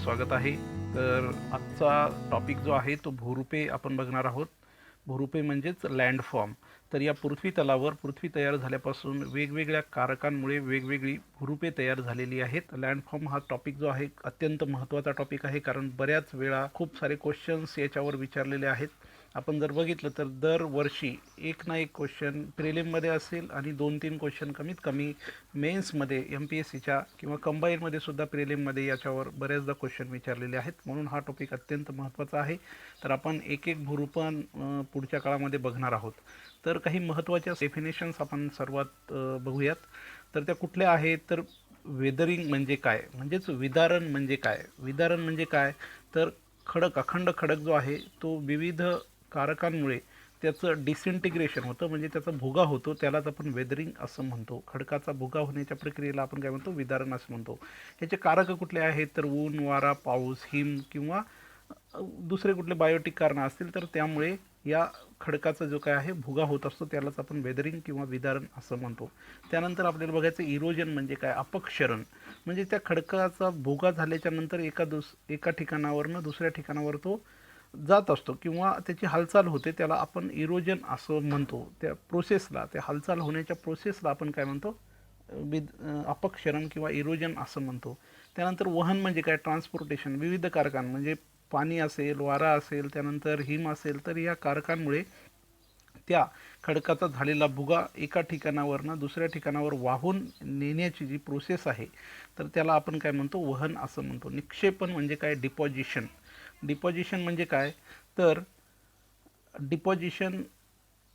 स्वागत आहे. तर आजचा टॉपिक जो आहे तो भूरूपे आपण बघणार आहोत. भूरूपे म्हणजेच लँडफॉर्म. तर या पृथ्वी तलावर पृथ्वी तयार झाल्यापासून वेगवेगळ्या कारकांमुळे वेगवेगळी भूरूपे तयार झालेली आहेत. लँडफॉर्म हा टॉपिक जो आहे अत्यंत महत्त्वाचा टॉपिक आहे, कारण बऱ्याच वेळा खूप सारे क्वेश्चन्स याच्यावर विचारलेले आहेत. आपण जर बघितलं तर दरवर्षी एक ना एक क्वेश्चन प्रिलिममध्ये असेल आणि 2-3 क्वेश्चन कमीत कमी मेन्समध्ये MPSCच्या किंवा कंबाईनमध्ये सुद्धा प्रिलिममध्ये याच्यावर बऱ्याचदा क्वेश्चन विचारलेले आहेत. म्हणून हा टॉपिक अत्यंत महत्त्वाचा आहे. तर आपण एक एक भूरूपण पुढच्या काळामध्ये बघणार आहोत. तर काही महत्त्वाच्या डेफिनेशन्स आपण सर्वात बघूयात. तर त्या कुठल्या आहेत? तर वेदरिंग म्हणजे काय, म्हणजेच विदारण म्हणजे काय. विदारण म्हणजे काय, तर अखंड खडक जो आहे तो विविध कारकांमुळे त्याचं डिसइंटिग्रेशन होतं, म्हणजे त्याचा भुगा होतो, त्यालाच आपण वेदरिंग असं म्हणतो. खडकाचा भुगा होण्याच्या प्रक्रियेला आपण काय म्हणतो, विदारण असं म्हणतो. याचे कारक कुठले आहेत? तर ऊन, वारा, पाऊस, हिम किंवा दुसरे कुठले बायोटिक कारणं असतील तर त्यामुळे या खडकाचा जो काय आहे भुगा होत असतो, त्यालाच आपण वेदरिंग किंवा विदारण असं म्हणतो. त्यानंतर आपल्याला बघायचं इरोजन म्हणजे काय. अपक्षरण म्हणजे त्या खडकाचा भुगा झाल्याच्या नंतर एका ठिकाणावरनं दुसऱ्या ठिकाणावर तो जात असतो किंवा त्याची हालचाल होते, त्याला आपण इरोजन असं म्हणतो. त्या प्रोसेसला, त्या हालचाल होण्याच्या प्रोसेसला आपण काय म्हणतो, अपक्षरण किंवा इरोजन असं म्हणतो. त्यानंतर वहन म्हणजे काय. ट्रान्सपोर्टेशन विविध कारकां म्हणजे पाणी असेल, वारा असेल, त्यानंतर हिम असेल, तर या कारकांमुळे त्या खडकाचा झालेला भुगा एका ठिकाणावरनं दुसऱ्या ठिकाणावर वाहून नेण्याची जी प्रोसेस आहे तर त्याला आपण काय म्हणतो, वहन असं म्हणतो. निक्षेपण म्हणजे काय. डिपॉझिशन. डिपॉझिशन म्हणजे काय, तर डिपॉझिशन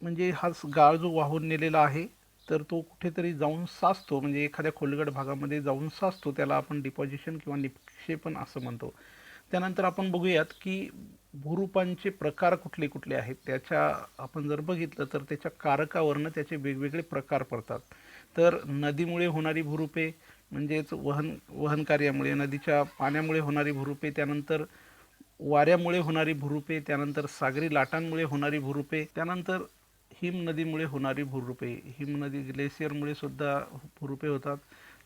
म्हणजे हा गाळ जो वाहून नेलेला आहे तर तो कुठेतरी जाऊन साचतो, म्हणजे एखाद्या खोलगट भागामध्ये जाऊन साचतो, त्याला आपण डिपॉझिशन किंवा निक्षेपण असं म्हणतो. त्यानंतर आपण बघूयात की भूरूपांचे प्रकार कुठले कुठले आहेत. त्याच्या आपण जर बघितलं तर त्याच्या कारकावरनं त्याचे वेगवेगळे प्रकार पडतात. तर नदीमुळे होणारी भूरूपे म्हणजेच वहन कार्यामुळे, नदीच्या पाण्यामुळे होणारी भूरूपे, त्यानंतर वाऱ्यामुळे होणारी भूरूपे, त्यानंतर सागरी लाटांमुळे होणारी भूरूपे, त्यानंतर हिम नदीमुळे होणारी भूरूपे. हिम नदी ग्लेशियरमुळे सुद्धा भूरूपे होतात.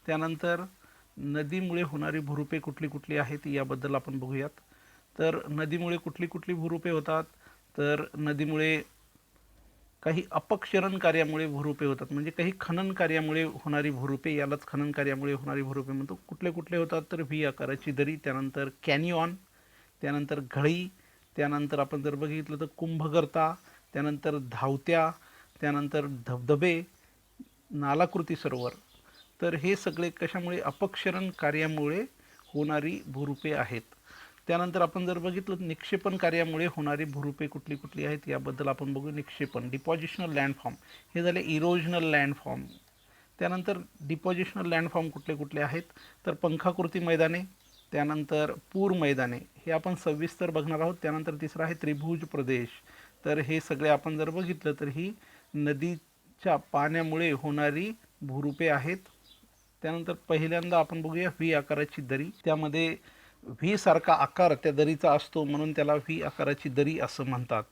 त्यानंतर नदीमुळे होणारी भूरूपे कुठली कुठली आहेत याबद्दल आपण बघूयात. तर नदीमुळे कुठली कुठली भूरूपे होतात, तर नदीमुळे काही अपक्षरण कार्यामुळे भूरूपे होतात, म्हणजे काही खनन कार्यामुळे होणारी भूरूपे, यालाच खनन कार्यामुळे होणारी भूरूपे म्हणतो. कुठले कुठले होतात, तर व्ही आकाराची दरी, त्यानंतर कॅनियॉन, त्यानंतर घळी, त्यानंतर आपण जर बघितलं तर कुंभगर्ता, त्यानंतर धावत्या, त्यानंतर धबधबे, नालाकृती सरोवर. तर हे सगळे कशामुळे, अपक्षरण कार्यामुळे होणारी भूरूपे आहेत. त्यानंतर आपण जर बघितलं निक्षेपण कार्यामुळे होणारी भूरूपे कुठली कुठली आहेत याबद्दल आपण बघू. निक्षेपण, डिपॉझिशनल लँडफॉर्म, हे झाले इरोजनल लँडफॉर्म. त्यानंतर डिपॉझिशनल लँडफॉर्म कुठले कुठले आहेत, तर पंखाकृती मैदाने, त्यानंतर पूर मैदाने, हे आपण सविस्तर बघणार आहोत. त्यानंतर तिसरं आहे त्रिभुज प्रदेश. तर हे सगळे आपण जर बघितलं तर ही नदीच्या पाण्यामुळे होणारी भूरूपे आहेत. त्यानंतर पहिल्यांदा आपण बघूया व्ही आकाराची दरी. त्यामध्ये व्ही सारखा आकार त्या दरीचा असतो, म्हणून त्याला व्ही आकाराची दरी असं म्हणतात.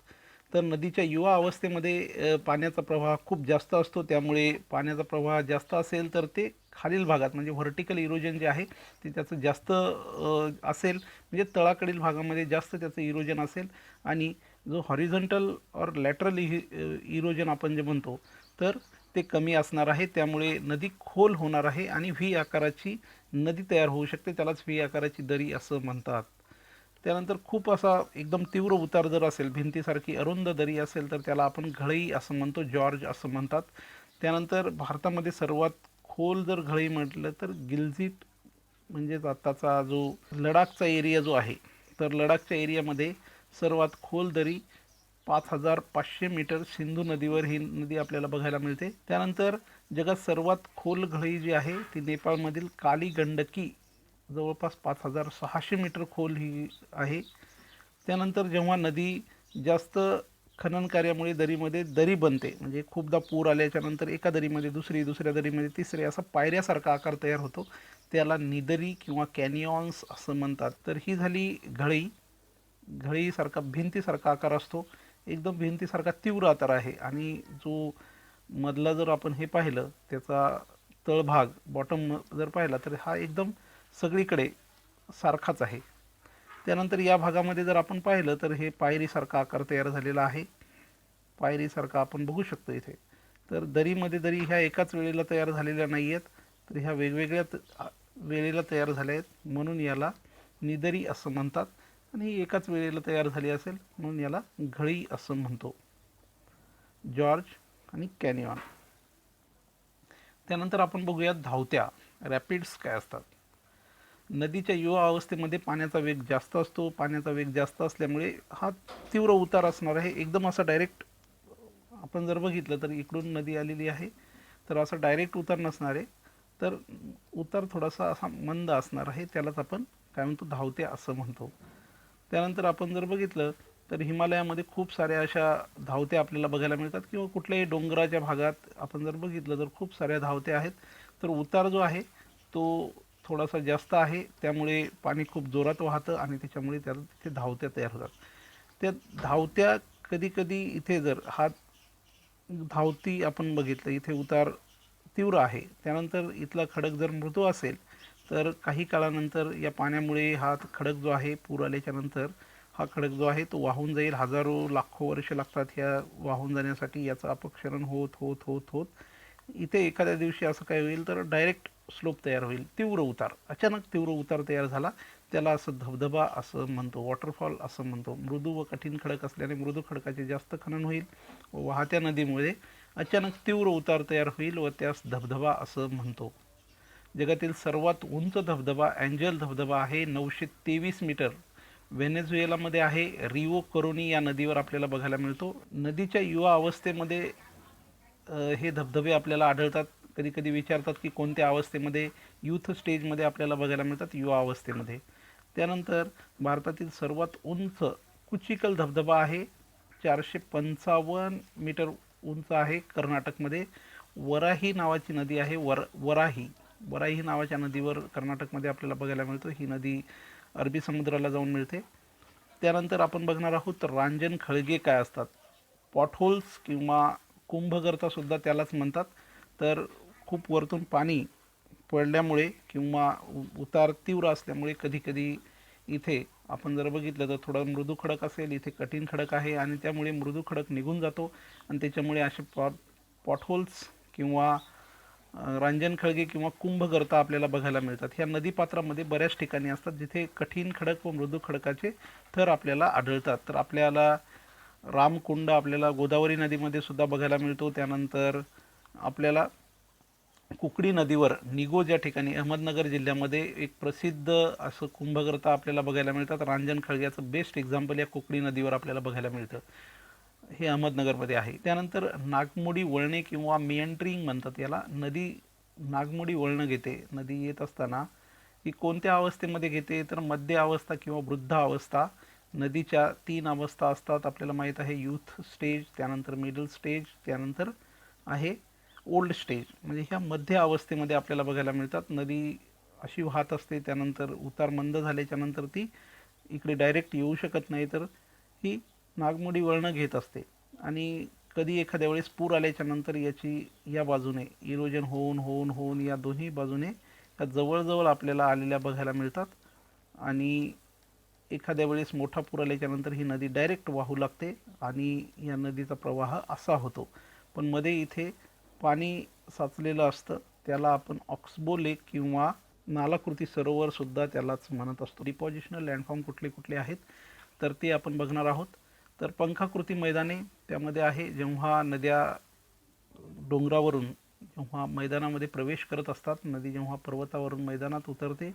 तर नदीच्या युवा अवस्थेमध्ये पाण्याचा प्रवाह खूप जास्त असतो, त्यामुळे पाण्याचा प्रवाह जास्त असेल तर ते खालील भागात म्हणजे व्हर्टिकल इरोजन जे आहे ते त्याचं जास्त असेल, म्हणजे तळाकडील भागामध्ये जास्त त्याचं इरोजन असेल. आणि जो हॉरिझॉन्टल और लॅटरल इरोजन आपण जे म्हणतो तर ते कमी असणार आहे. त्यामुळे नदी खोल होणार आहे आणि व्ही आकाराची नदी तयार होऊ शकते, त्यालाच व्ही आकाराची दरी असं म्हणतात. त्यानंतर खूप असा एकदम तीव्र उतार जर असेल, भिंतीसारखी अरुंद दरी असेल, तर त्याला आपण घळई असं म्हणतो, जॉर्ज असं म्हणतात. त्यानंतर भारतामध्ये सर्वात खोल जर घळई म्हटलं तर गिलजिट, म्हणजेच आत्ताचा जो लडाखचा एरिया जो आहे, तर लडाखच्या एरियामध्ये सर्वात खोल दरी 5,500 मीटर सिंधू नदीवर ही नदी आपल्याला बघायला मिळते. त्यानंतर जगात सर्वात खोल घळई जी आहे ती नेपाळमधील काली गंडकी, जवळपास 5,600 मीटर खोल ही आहे. त्यानंतर जेव्हा नदी जास्त खनन कार्यामुळे दरीमध्ये दरी बनते, म्हणजे खूपदा पूर आल्याच्या नंतर एका दरीमध्ये दुसरी, दुसऱ्या दरीमध्ये तिसरी, असा पायऱ्यासारखा आकार तयार होतो, त्याला निदरी किंवा कॅनियॉन्स असं म्हणतात. तर ही झाली घळई. घळीसारखा भिंतीसारखा आकार असतो, एकदम भिंतीसारखा तीव्र आकार आहे. आणि जो मधला जर आपण हे पाहिलं, त्याचा तळभाग बॉटम जर पाहिला तर हा एकदम सगळीकडे सारखाच आहे. त्यानंतर या भागामध्ये जर आपण पाहिलं तर हे पायरीसारखा आकार तयार झालेला आहे, पायरीसारखा आपण बघू शकतो इथे. तर दरीमध्ये दरी ह्या एकाच वेळेला तयार झालेल्या नाही आहेत, तर ह्या वेगवेगळ्या वेळेला तयार झाल्या आहेत, म्हणून याला निदरी असं म्हणतात. आणि ही एकाच वेळेला तयार झाली असेल म्हणून याला घळी असं म्हणतो. जॉर्ज आणि कॅनियॉन. त्यानंतर आपण बघूया धावत्या रॅपिड्स काय असतात. नदीच्या युवा अवस्थेमध्ये पाण्याचा वेग जास्त असतो. पाण्याचा वेग जास्त असल्यामुळे हा तीव्र उतार असणार आहे. एकदम असा डायरेक्ट आपण जर बघितलं तर इकडून नदी आलेली आहे, तर असा डायरेक्ट उतार नसणार आहे, तर उतार थोडासा असा मंद असणार आहे. त्यालाच आपण काय म्हणतो, धावते असं म्हणतो. त्यानंतर आपण जर बघितलं तर हिमालयामध्ये खूप साऱ्या अशा धावत्या आपल्याला बघायला मिळतात, किंवा कुठल्याही डोंगराच्या भागात आपण जर बघितलं तर खूप साऱ्या धावत्या आहेत. तर उतार जो आहे तो थोडासा जास्त आहे, त्यामुळे पाणी खूप जोरात वाहतं आणि त्याच्यामुळे त्याला तिथे धावत्या तयार होतात. त्या धावत्या कधी कधी इथे जर हा धावती आपण बघितलं, इथे उतार तीव्र आहे, त्यानंतर इथला खडक जर मृदू असेल तर काही काळानंतर या पाण्यामुळे हा खडक जो आहे, पूर आल्याच्या नंतर हा खडक जो आहे तो वाहून जाईल. हजारो लाखो वर्ष लागतात ह्या वाहून जाण्यासाठी. याचं अपक्षरण होत होत होत होत इथे एखाद्या दिवशी असं काय होईल तर डायरेक्ट स्लोप तयार होईल, तीव्र उतार, अचानक तीव्र उतार तयार झाला, त्याला असं धबधबा असं म्हणतो, वॉटरफॉल असं म्हणतो. मृदू व कठीण खडक असल्याने मृदू खडकाचे जास्त खनन होईल व वाहत्या नदीमुळे अचानक तीव्र उतार तयार होईल व त्यास धबधबा असं म्हणतो. जगातील सर्वात उंच धबधबा एंजल धबधबा आहे, 923 मीटर. व्हेनेझुएलामध्ये आहे, रिओ करोनी या नदीवर आपल्याला बघायला मिळतो. नदीच्या युवा अवस्थेमध्ये हे धबधबे आपल्याला आढळतात. कधी कधी विचारतात की कोणत्या अवस्थेमध्ये, यूथ स्टेजमध्ये आपल्याला बघायला मिळतात, युवा अवस्थेमध्ये. त्यानंतर भारतातील सर्वात उंच कुचिकल धबधबा आहे, 455 मीटर उंच आहे, कर्नाटकमध्ये. वराही नावाची नदी आहे, वराही वराही नावाच्या नदीवर कर्नाटकमध्ये आपल्याला बघायला मिळतो. ही नदी अरबी समुद्राला जाऊन मिळते. त्यानंतर आपण बघणार आहोत रांजण खळगे काय असतात. पॉटहोल्स किंवा कुंभगर्ता सुद्धा त्यालाच म्हणतात. तर खूप वरतून पाणी पडल्यामुळे किंवा उतार तीव्र असल्यामुळे कधी कधी इथे आपण जर बघितलं तर थोडा मृदू खडक असेल, इथे कठीण खडक आहे आणि त्यामुळे मृदू खडक निघून जातो आणि त्याच्यामुळे असे पॉटहोल्स किंवा रांजण खळगे किंवा कुंभगर्ता आपल्याला बघायला मिळतात. ह्या नदीपात्रामध्ये बऱ्याच ठिकाणी असतात जिथे कठीण खडक व मृदू खडकाचे थर आपल्याला आढळतात. तर आपल्याला रामकुंड आपल्याला गोदावरी नदीमध्ये सुद्धा बघायला मिळतो. त्यानंतर आपल्याला कुकडी नदीवर निगोज या ठिकाणी अहमदनगर जिल्ह्यामध्ये एक प्रसिद्ध असं कुंभगर्ता आपल्याला बघायला मिळतात. रांजण खळग्याचं बेस्ट एक्झाम्पल या कुकडी नदीवर आपल्याला बघायला मिळतं, हे अहमदनगरमध्ये आहे. त्यानंतर नागमोडी वळणे किंवा मिएंड्रिंग म्हणतात याला. नदी नागमोडी वळणं घेते, नदी येत असताना ही कोणत्या अवस्थेमध्ये घेते तर मध्य अवस्था किंवा वृद्ध अवस्था. नदीच्या 3 अवस्था असतात आपल्याला माहीत आहे, यूथ स्टेज, त्यानंतर मिडल स्टेज, त्यानंतर आहे ओल्ड स्टेज. म्हणजे ह्या मध्य अवस्थेमध्ये आपल्याला बघायला मिळतात. नदी अशी वाहत असते, त्यानंतर उतार मंद झाल्याच्या नंतर ती इकडे डायरेक्ट येऊ शकत नाही, तर ही नागमोडी वळणं घेत असते. आणि कधी एखाद्या वेळेस पूर आल्याच्या नंतर याची या बाजूने इरोजन होऊन होऊन होऊन या दोन्ही बाजूने या जवळजवळ आपल्याला आलेल्या बघायला मिळतात. आणि एखाद्या वेळेस मोठा पूर आल्याच्या नंतर ही नदी डायरेक्ट वाहू लागते आणि या नदीचा प्रवाह असा होतो. पण मध्ये इथे पाणी साचलेलं असतं, त्याला आपण ऑक्सबो लेक किंवा नालाकृती सरोवर सुद्धा त्यालाच म्हणत असतो. डिपॉझिशनल लँडफॉर्म कुठले कुठले आहेत तर ते आपण बघणार आहोत. तर पंखाकृती मैदाने त्यामध्ये आहे, जेव्हा नद्या डोंगरावरून जेव्हा मैदानामध्ये प्रवेश करत असतात, नदी जेव्हा पर्वतावरून मैदानात उतरते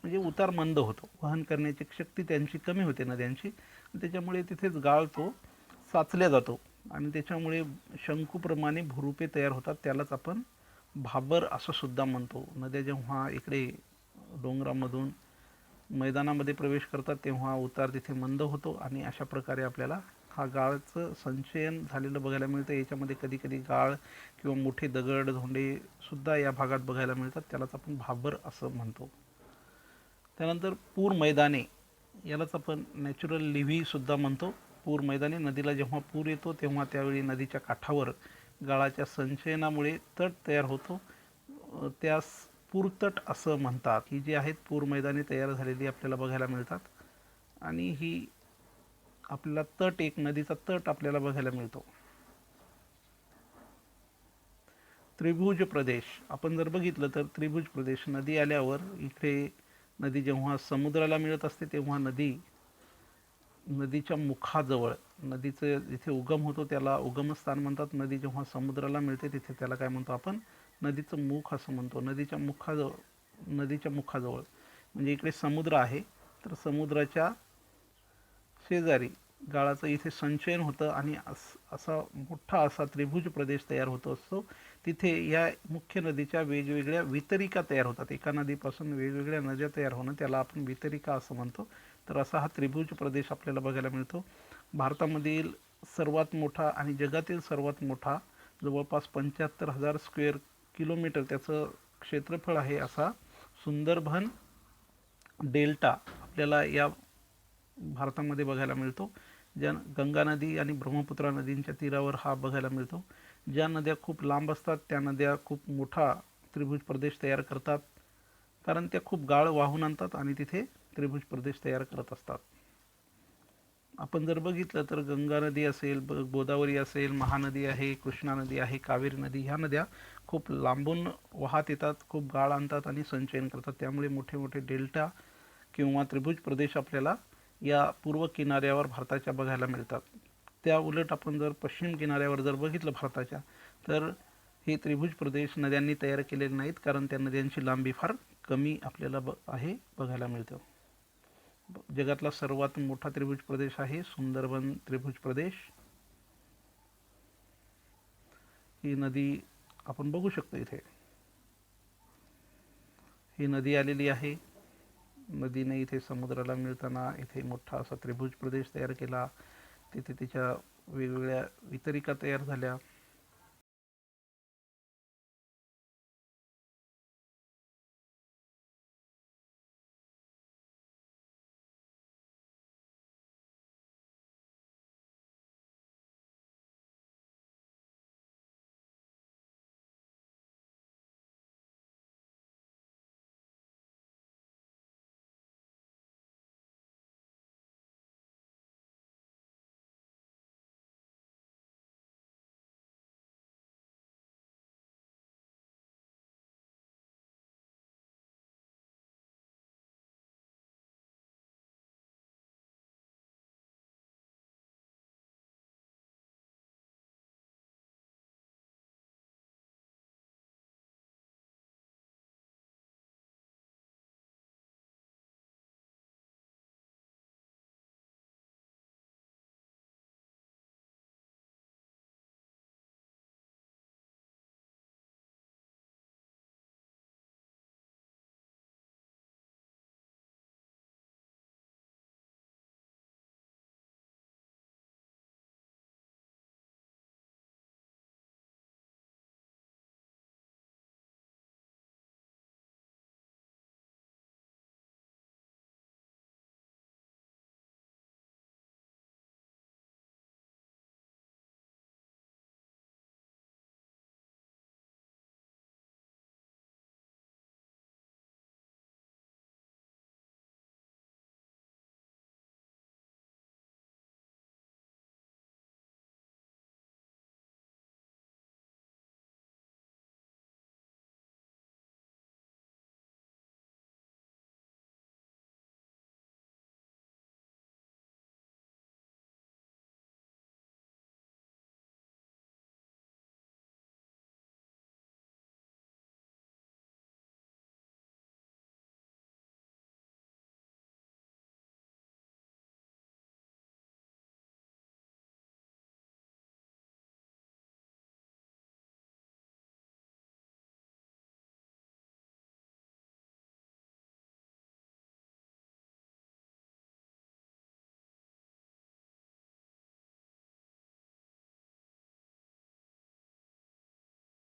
म्हणजे उतार मंद होतो, वहन करण्याची शक्ती त्यांची कमी होते नद्यांची, त्याच्यामुळे तिथेच गाळ तो साचल्या जातो आणि त्याच्यामुळे शंकूप्रमाणे भुरुपे तयार होतात, त्यालाच आपण भाबर असं सुद्धा म्हणतो. नद्या जेव्हा इकडे डोंगरामधून मैदानामध्ये प्रवेश करतात तेव्हा उतार तिथे मंद होतो आणि अशा प्रकारे आपल्याला हा गाळाचं संचयन झालेलं बघायला मिळतं. याच्यामध्ये कधी कधी गाळ किंवा मोठे दगड धोंडे सुद्धा या भागात बघायला मिळतात, त्यालाच आपण भाबर असं म्हणतो. त्यानंतर पूर मैदाने, यालाच आपण नॅचरल लिव्ही सुद्धा म्हणतो. पूर मैदाने, नदीला जेव्हा पूर येतो तेव्हा त्यावेळी नदीच्या काठावर गाळाच्या संचयनामुळे तट तयार होतो, त्यास पूरतट असं म्हणतात. ही जी आहेत पूर मैदाने तयार झालेली आपल्याला बघायला मिळतात. आणि ही आपल्याला तट, एक नदीचा तट आपल्याला बघायला मिळतो. त्रिभुज प्रदेश आपण जर बघितलं तर त्रिभुज प्रदेश, नदी आल्यावर इकडे नदी जेव्हा समुद्राला मिळत असते तेव्हा नदीच्या मुखाजवळ, नदीचं जिथे उगम होतो त्याला उगमस्थान म्हणतात. नदी जेव्हा समुद्राला मिळते तिथे त्याला काय म्हणतो आपण, नदीचं मुख असं म्हणतो. नदीच्या मुखाजवळ म्हणजे इकडे समुद्र आहे, तर समुद्राच्या शेजारी गाळाचं इथे संचयन होतं आणि असा मोठा असा त्रिभुज प्रदेश तयार होतो असतो. तिथे या मुख्य नदीच्या वेगवेगळ्या वितरिका तयार होतात. एका नदीपासून वेगवेगळ्या नद्या तयार होणं त्याला आपण वितरिका असं म्हणतो. तर असा हा त्रिभुज प्रदेश आपल्याला बघायला मिळतो. भारतामधील सर्वात मोठा आणि जगातील सर्वात मोठा, जवळपास 75,000 स्क्वेअर किलोमीटर त्याचं क्षेत्रफळ आहे, असा सुंदरबन डेल्टा आपल्याला या भारतामध्ये बघायला मिळतो. ज्या गंगा नदी आणि ब्रह्मपुत्रा नदींच्या तीरावर हा बघायला मिळतो. ज्या नद्या खूप लांब असतात त्या नद्या खूप मोठा त्रिभुज प्रदेश तयार करतात, कारण त्या खूप गाळ वाहून आणतात आणि तिथे त्रिभुज प्रदेश तयार करत असतात. आपण जर बघितलं तर गंगा नदी असेल, गोदावरी असेल, महानदी आहे, कृष्णा नदी आहे, कावेरी नदी, ह्या नद्या खूप लांबून वाहत येतात, खूप गाळ आणतात आणि संचयन करतात. त्यामुळे मोठे मोठे डेल्टा किंवा त्रिभुज प्रदेश आपल्याला या पूर्व किनाऱ्यावर भारताच्या बघायला मिळतात. त्या उलट आपण जर पश्चिम किनाऱ्यावर जर बघितलं भारताच्या, तर हे त्रिभुज प्रदेश नद्यांनी तयार केलेले नाहीत, कारण त्या नद्यांची लांबी फार कमी आपल्याला बघायला मिळतं. जगातला सर्वात मोठा त्रिभुज प्रदेश आहे सुंदरबन त्रिभुज प्रदेश. ही नदी आपण बघू शकतो इथे, ही नदी आलेली आहे. नदीने इथे समुद्राला मिळताना इथे मोठा असा त्रिभुज प्रदेश तयार केला. तिथे तिच्या वेगवेगळ्या वितरिका तयार झाल्या.